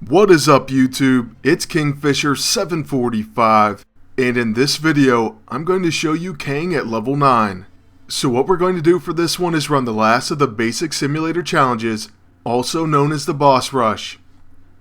What is up YouTube? It's Kingfisher745, and in this video I'm going to show you Kang at level 9. So what we're going to do for this one is run the last of the basic simulator challenges, also known as the boss rush.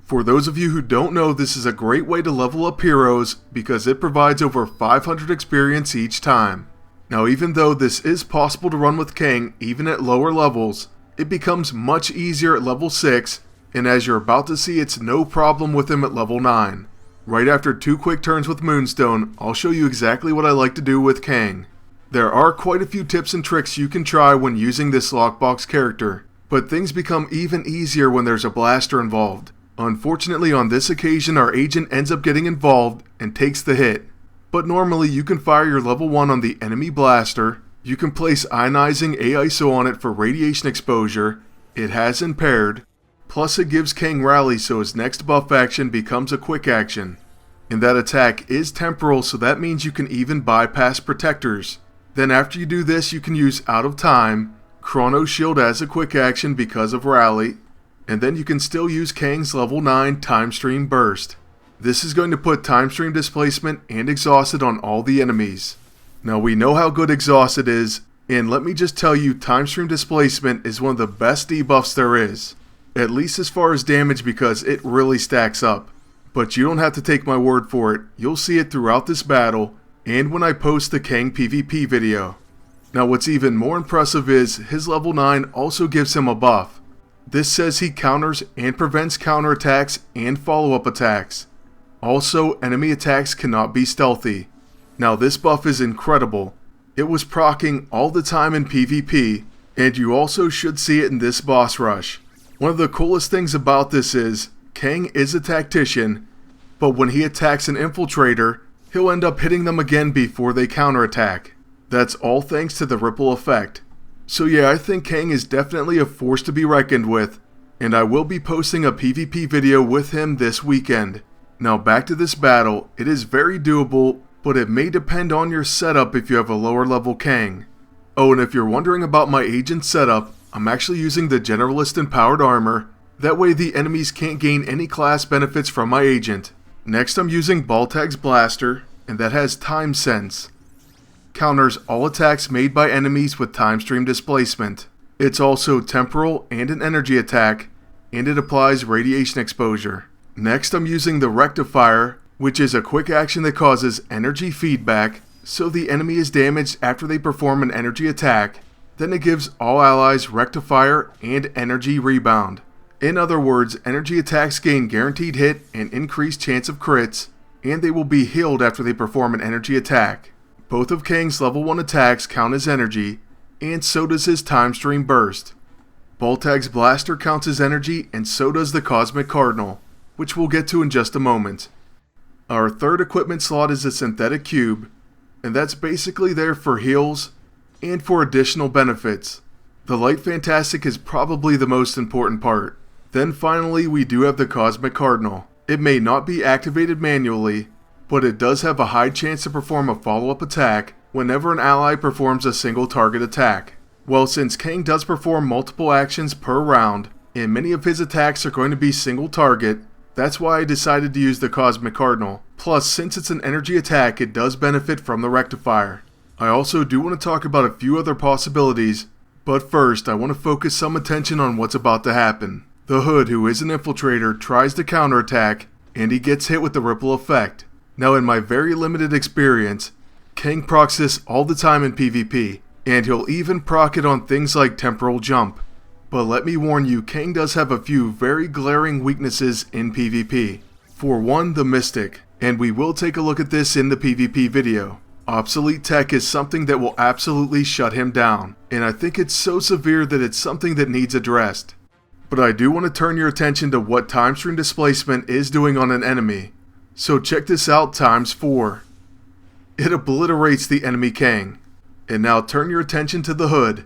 For those of you who don't know, this is a great way to level up heroes because it provides over 500 experience each time. Now even though this is possible to run with Kang even at lower levels, it becomes much easier at level 6, and as you're about to see, it's no problem with him at level 9. Right after 2 quick turns with Moonstone, I'll show you exactly what I like to do with Kang. There are quite a few tips and tricks you can try when using this lockbox character, but things become even easier when there's a blaster involved. Unfortunately, on this occasion our agent ends up getting involved and takes the hit. But normally you can fire your level 1 on the enemy blaster, you can place ionizing AISO on it for radiation exposure, it has impaired, plus it gives Kang rally so his next buff action becomes a quick action. And that attack is temporal, so that means you can even bypass protectors. Then after you do this you can use out of time, Chrono Shield as a quick action because of rally, and then you can still use Kang's level 9 Time Stream Burst. This is going to put Time Stream Displacement and Exhausted on all the enemies. Now we know how good Exhausted is, and let me just tell you, Time Stream Displacement is one of the best debuffs there is. At least as far as damage, because it really stacks up. But you don't have to take my word for it, you'll see it throughout this battle, and when I post the Kang PvP video. Now what's even more impressive is, his level 9 also gives him a buff. This says he counters and prevents counterattacks and follow-up attacks. Also, enemy attacks cannot be stealthy. Now this buff is incredible. It was proccing all the time in PvP, and you also should see it in this boss rush. One of the coolest things about this is, Kang is a tactician, but when he attacks an infiltrator, he'll end up hitting them again before they counterattack. That's all thanks to the ripple effect. So yeah, I think Kang is definitely a force to be reckoned with, and I will be posting a PvP video with him this weekend. Now back to this battle, it is very doable, but it may depend on your setup if you have a lower level Kang. Oh, and if you're wondering about my agent setup, I'm actually using the Generalist Empowered Armor, that way the enemies can't gain any class benefits from my agent. Next I'm using Baltag's Blaster, and that has Time Sense. Counters all attacks made by enemies with Time Stream Displacement. It's also temporal and an energy attack, and it applies radiation exposure. Next I'm using the Rectifier, which is a quick action that causes energy feedback, so the enemy is damaged after they perform an energy attack, then it gives all allies Rectifier and Energy Rebound. In other words, energy attacks gain guaranteed hit and increased chance of crits, and they will be healed after they perform an energy attack. Both of Kang's level 1 attacks count as energy, and so does his Time Stream Burst. Baltag's Blaster counts as energy, and so does the Cosmic Cardinal, which we'll get to in just a moment. Our third equipment slot is a Synthetic Cube, and that's basically there for heals and for additional benefits. The Light Fantastic is probably the most important part. Then finally we do have the Cosmic Cardinal. It may not be activated manually, but it does have a high chance to perform a follow-up attack whenever an ally performs a single target attack. Well, since Kang does perform multiple actions per round, and many of his attacks are going to be single target, that's why I decided to use the Cosmic Cardinal. Plus, since it's an energy attack, it does benefit from the Rectifier. I also do want to talk about a few other possibilities, but first I want to focus some attention on what's about to happen. The Hood, who is an infiltrator, tries to counterattack, and he gets hit with the ripple effect. Now in my very limited experience, Kang procs this all the time in PvP, and he'll even proc it on things like Temporal Jump. But let me warn you, Kang does have a few very glaring weaknesses in PvP. For one, the Mystic, and we will take a look at this in the PvP video. Obsolete Tech is something that will absolutely shut him down, and I think it's so severe that it's something that needs addressed. But I do want to turn your attention to what Time Stream Displacement is doing on an enemy. So check this out times 4. It obliterates the enemy Kang. And now turn your attention to the Hood.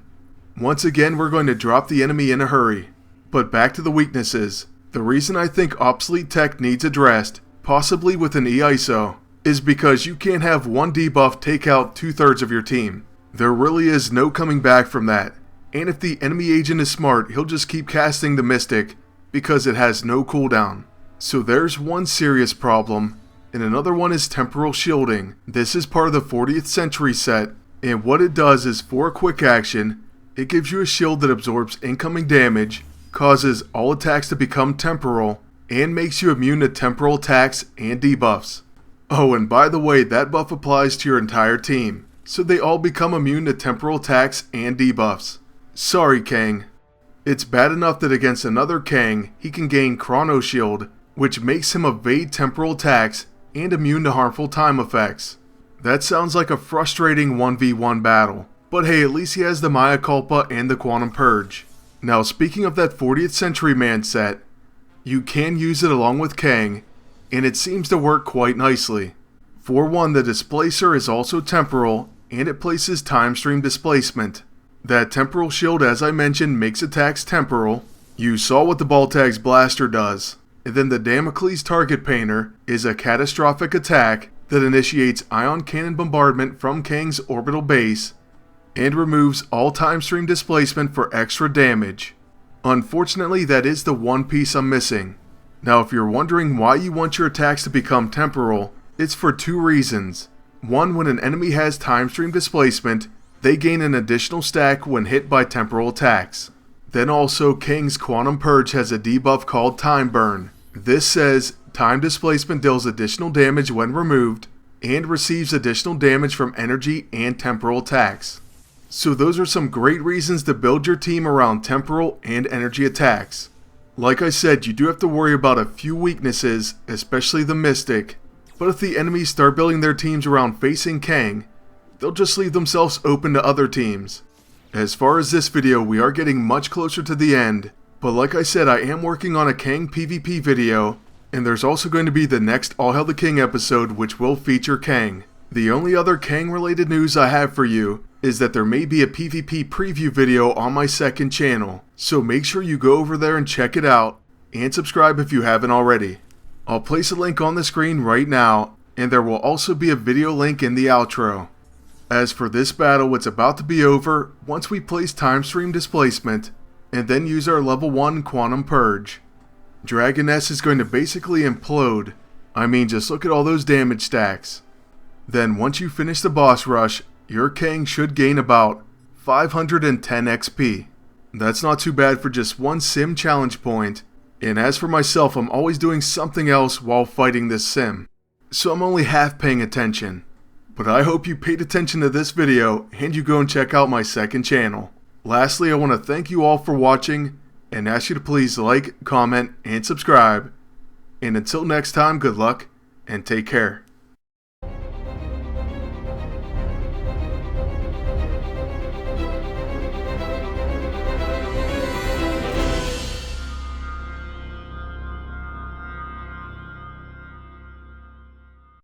Once again we're going to drop the enemy in a hurry. But back to the weaknesses. The reason I think Obsolete Tech needs addressed, possibly with an EISO, is because you can't have one debuff take out 2/3 of your team. There really is no coming back from that. And if the enemy agent is smart, he'll just keep casting the Mystic because it has no cooldown. So there's one serious problem, and another one is temporal shielding. This is part of the 40th century set, and what it does is for a quick action, it gives you a shield that absorbs incoming damage, causes all attacks to become temporal, and makes you immune to temporal attacks and debuffs. Oh, and by the way, that buff applies to your entire team, so they all become immune to temporal attacks and debuffs. Sorry, Kang. It's bad enough that against another Kang, he can gain Chrono Shield, which makes him evade temporal attacks and immune to harmful time effects. That sounds like a frustrating 1v1 battle, but hey, at least he has the Maya Culpa and the Quantum Purge. Now speaking of that 40th Century Man set, you can use it along with Kang, and it seems to work quite nicely. For one, the Displacer is also temporal, and it places Time Stream Displacement. That Temporal Shield, as I mentioned, makes attacks temporal. You saw what the Baltag's Blaster does. And then the Damocles Target Painter is a catastrophic attack that initiates Ion Cannon Bombardment from Kang's orbital base and removes all Time Stream Displacement for extra damage. Unfortunately, that is the one piece I'm missing. Now, if you're wondering why you want your attacks to become temporal, it's for two reasons. One, when an enemy has Time Stream Displacement, they gain an additional stack when hit by temporal attacks. Then also, Kang's Quantum Purge has a debuff called Time Burn. This says, time displacement deals additional damage when removed, and receives additional damage from energy and temporal attacks. So those are some great reasons to build your team around temporal and energy attacks. Like I said, you do have to worry about a few weaknesses, especially the Mystic, but if the enemies start building their teams around facing Kang, they'll just leave themselves open to other teams. As far as this video, we are getting much closer to the end, but like I said, I am working on a Kang PvP video, and there's also going to be the next All Hail the King episode which will feature Kang. The only other Kang related news I have for you is that there may be a PvP preview video on my second channel, so make sure you go over there and check it out, and subscribe if you haven't already. I'll place a link on the screen right now, and there will also be a video link in the outro. As for this battle, it's about to be over once we place Time Stream Displacement, and then use our level 1 Quantum Purge. Dragoness is going to basically implode. I mean, just look at all those damage stacks. Then once you finish the boss rush, your Kang should gain about 510 XP. That's not too bad for just one sim challenge point, and as for myself, I'm always doing something else while fighting this sim, so I'm only half paying attention. But I hope you paid attention to this video and you go and check out my second channel. Lastly, I want to thank you all for watching and ask you to please like, comment, and subscribe. And until next time, good luck and take care.